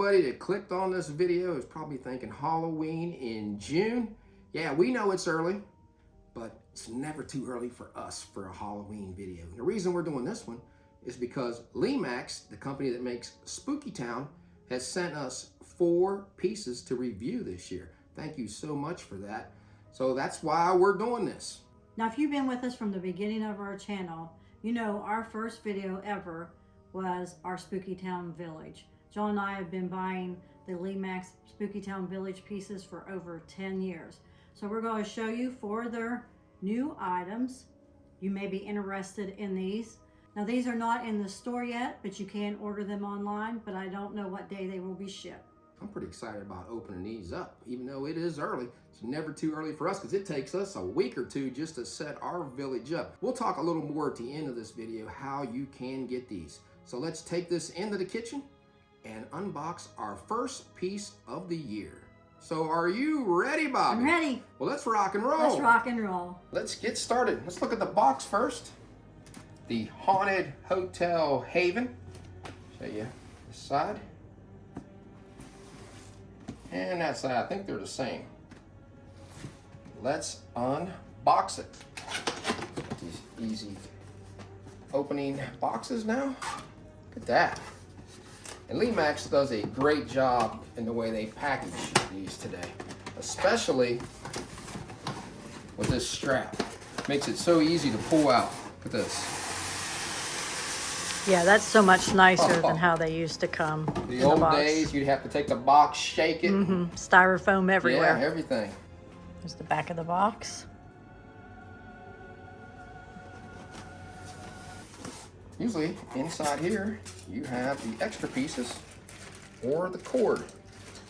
everybody that clicked on this video is probably thinking Halloween in June. Yeah, we know it's early, but it's never too early for us for a Halloween video. And the reason we're doing this one is because Lemax, the company that makes Spooky Town, has sent us 4 pieces to review this year. Thank you so much for that. So that's why we're doing this. Now, if you've been with us from the beginning of our channel, you know our first video ever was our Spooky Town Village. John and I have been buying the Lemax Spooky Town Village pieces for over 10 years. So we're going to show you 4 of their new items. You may be interested in these. Now, these are not in the store yet, but you can order them online, but I don't know what day they will be shipped. I'm pretty excited about opening these up, even though it is early. It's never too early for us because it takes us a week or 2 just to set our village up. We'll talk a little more at the end of this video how you can get these. So let's take this into the kitchen and unbox our first piece of the year. So are you ready, Bobby? I'm ready. Well, let's rock and roll. Let's rock and roll. Let's get started. Let's look at the box first. The Haunted Hotel Haven. Show you this side. And that side, I think they're the same. Let's unbox it. These easy opening boxes now. Look at that. And Lemax does a great job in the way they package these today, especially with this strap. Makes it so easy to pull out. Look at this. Yeah, that's so much nicer than how they used to come. The old days, you'd have to take the box, shake it. Styrofoam everywhere. Yeah, everything. There's the back of the box. Usually, inside here, you have the extra pieces or the cord.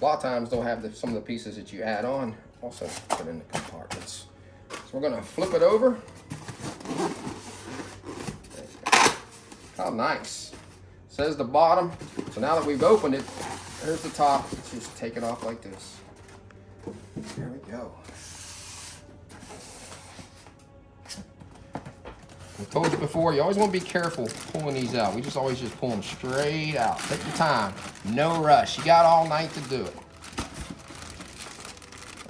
A lot of times, they'll have some of the pieces that you add on also put in the compartments. So we're gonna flip it over. How nice. Says the bottom. So now that we've opened it, there's the top. Let's just take it off like this. There we go. I told you before, you always want to be careful pulling these out. We just always just pull them straight out. Take your time. No rush. You got all night to do it.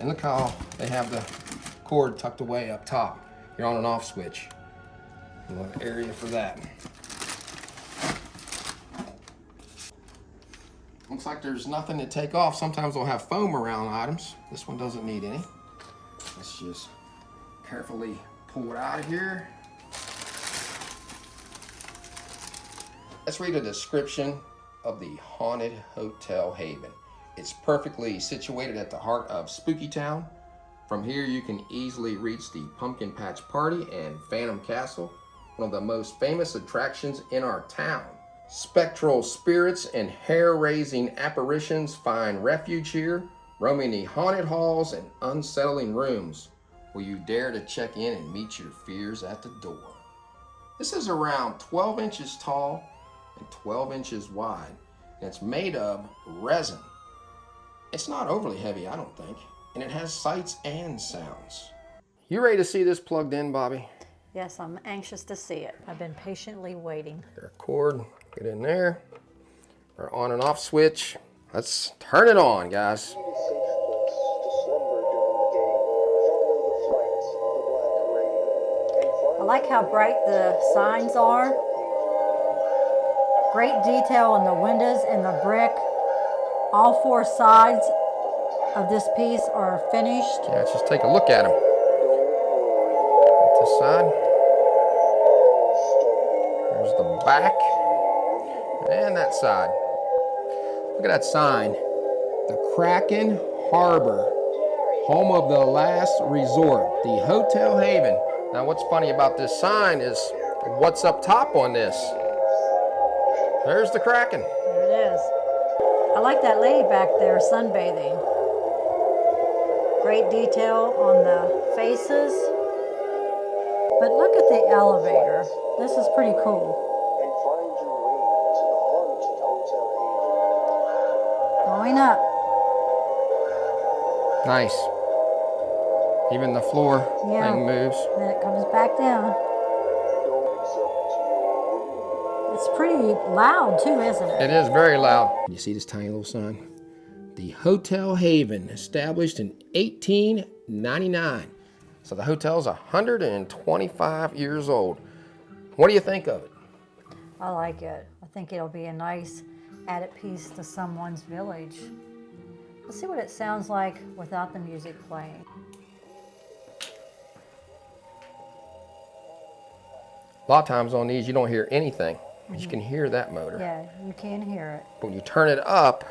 And look how they have the cord tucked away up top. Your on and off switch. We'll have an area for that. Looks like there's nothing to take off. Sometimes they'll have foam around items. This one doesn't need any. Let's just carefully pull it out of here. Let's read a description of the Haunted Hotel Haven. It's perfectly situated at the heart of Spooky Town. From here you can easily reach the Pumpkin Patch Party and Phantom Castle, one of the most famous attractions in our town. Spectral spirits and hair-raising apparitions find refuge here, roaming the haunted halls and unsettling rooms. Will you dare to check in and meet your fears at the door? This is around 12 inches tall and 12 inches wide, and it's made of resin. It's not overly heavy, I don't think, and it has sights and sounds. You ready to see this plugged in, Bobby? Yes, I'm anxious to see it. I've been patiently waiting. Their cord, get in there. Our on and off switch. Let's turn it on, guys. I like how bright the signs are. Great detail on the windows and the brick. All 4 sides of this piece are finished. Yeah, let's just take a look at them. This side. There's the back. And that side. Look at that sign. The Kraken Harbor, home of the last resort, the Hotel Haven. Now what's funny about this sign is what's up top on this. There's the Kraken. There it is. I like that lady back there sunbathing. Great detail on the faces. But look at the elevator. This is pretty cool. Going up. Nice. Even the floor thing moves. Then it comes back down. It's pretty very loud too, isn't it? It is very loud. You see this tiny little sign? The Hotel Haven, established in 1899. So the hotel's 125 years old. What do you think of it? I like it. I think it'll be a nice added piece to someone's village. Let's see what it sounds like without the music playing. A lot of times on these you don't hear anything, but you can hear that motor. Yeah, you can hear it. But when you turn it up,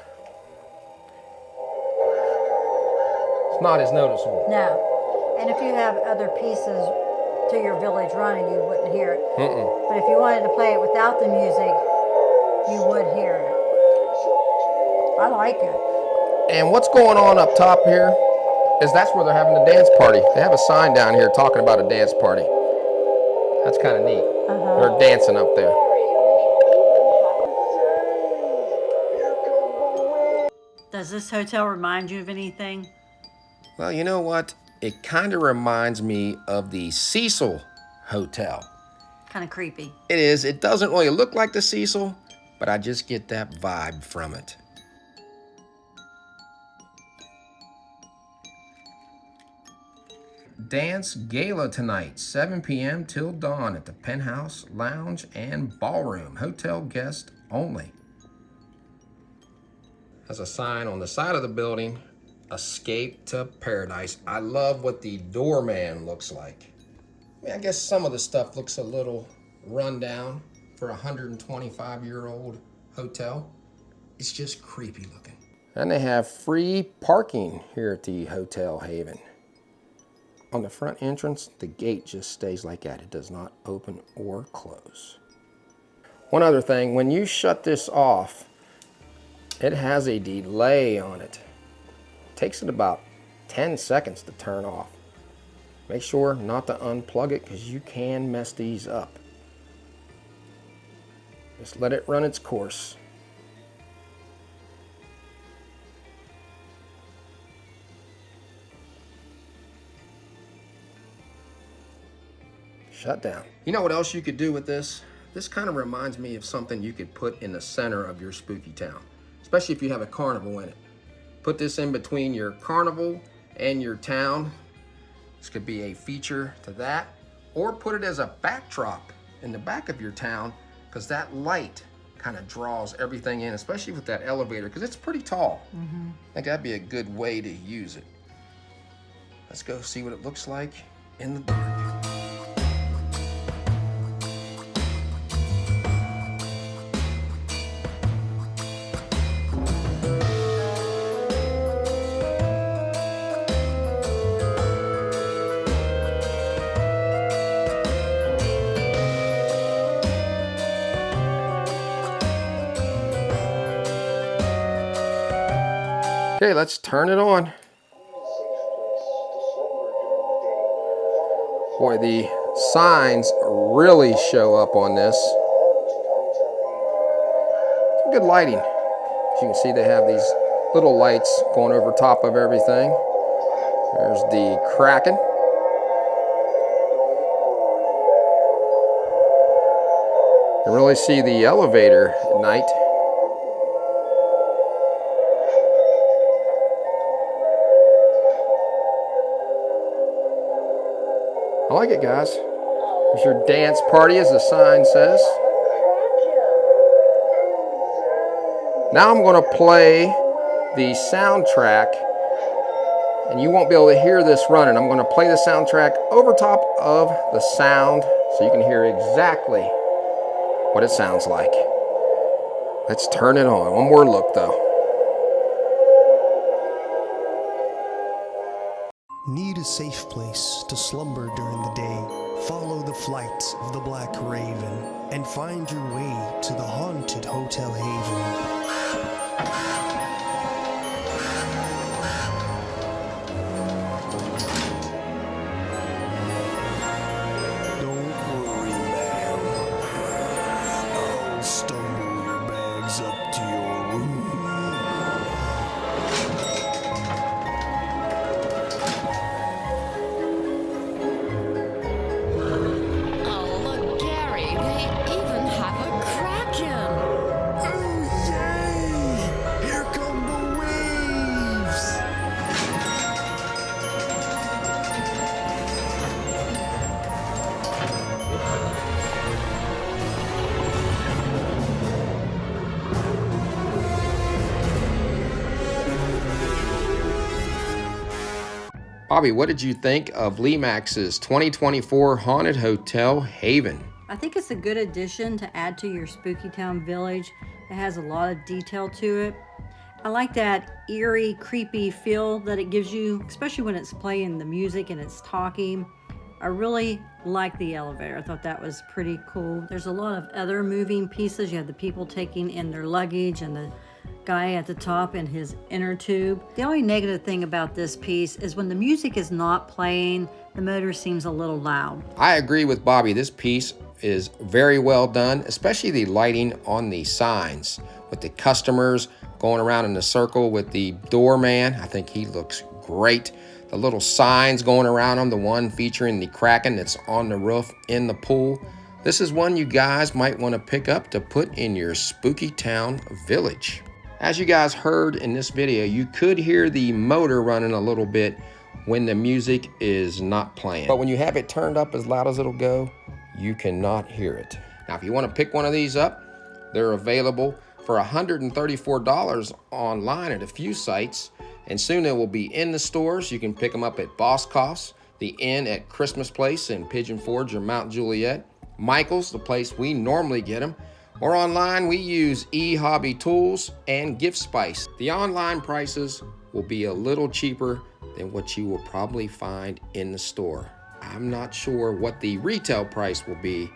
it's not as noticeable. No. And if you have other pieces to your village running, you wouldn't hear it. But if you wanted to play it without the music, you would hear it. I like it. And what's going on up top here is that's where they're having a dance party. They have a sign down here talking about a dance party. That's kind of neat. They're dancing up there. Does this hotel remind you of anything? Well, you know what? It kind of reminds me of the Cecil Hotel. Kind of creepy. It is. It doesn't really look like the Cecil, but I just get that vibe from it. Dance Gala tonight, 7 p.m. till dawn at the Penthouse Lounge and Ballroom. Hotel guest only. Has a sign on the side of the building, Escape to Paradise. I love what the doorman looks like. I mean, I guess some of the stuff looks a little run down for a 125-year-old hotel. It's just creepy looking. And they have free parking here at the Hotel Haven. On the front entrance, the gate just stays like that. It does not open or close. One other thing, when you shut this off, it has a delay on it. It takes it about 10 seconds to turn off. Make sure not to unplug it because you can mess these up. Just let it run its course. Shut down. You know what else you could do with this? This kind of reminds me of something you could put in the center of your spooky town, especially if you have a carnival in it. Put this in between your carnival and your town. This could be a feature to that, or put it as a backdrop in the back of your town, because that light kind of draws everything in, especially with that elevator, because it's pretty tall. I think that'd be a good way to use it. Let's go see what it looks like in the dark. Okay, let's turn it on. Boy, the signs really show up on this. Some good lighting. As you can see, they have these little lights going over top of everything. There's the Kraken. You can really see the elevator at night. I like it, guys. There's your dance party, as the sign says. Now I'm going to play the soundtrack, and you won't be able to hear this running. I'm going to play the soundtrack over top of the sound so you can hear exactly what it sounds like. Let's turn it on. One more look, though. Need a safe place to slumber during the day? Follow the flight of the Black Raven and find your way to the haunted Hotel Haven. Don't worry, ma'am. I'll stumble your bags up to your room. Oh, look, Gary, they even have a Kraken. Bobby, what did you think of Lemax's 2024 Haunted Hotel Haven? I think it's a good addition to add to your Spooky Town Village. It has a lot of detail to it. I like that eerie, creepy feel that it gives you, especially when it's playing the music and it's talking. I really like the elevator. I thought that was pretty cool. There's a lot of other moving pieces. You have the people taking in their luggage and the guy at the top in his inner tube. The only negative thing about this piece is when the music is not playing, the motor seems a little loud. I agree with Bobby. This piece is very well done, especially the lighting on the signs with the customers going around in a circle with the doorman. I think he looks great. The little signs going around them, the one featuring the Kraken that's on the roof in the pool. This is one you guys might want to pick up to put in your Spooky Town Village. As you guys heard in this video, you could hear the motor running a little bit when the music is not playing. But when you have it turned up as loud as it'll go, you cannot hear it. Now, if you want to pick one of these up, they're available for $134 online at a few sites, and soon they will be in the stores. You can pick them up at Boscoff's, the Inn at Christmas Place in Pigeon Forge or Mount Juliet, Michael's, the place we normally get them, or online we use eHobby Tools and Gift Spice. The online prices will be a little cheaper than what you will probably find in the store. I'm not sure what the retail price will be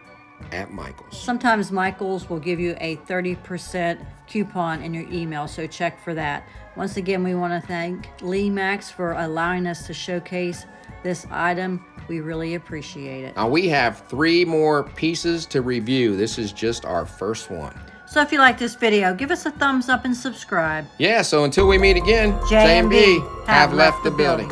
at Michael's. Sometimes Michael's will give you a 30% coupon in your email, so check for that. Once again, we want to thank Lemax for allowing us to showcase this item. We really appreciate it. Now we have 3 more pieces to review. This is just our first one. So if you like this video, give us a thumbs up and subscribe. Yeah, so until we meet again, J&B have left the building.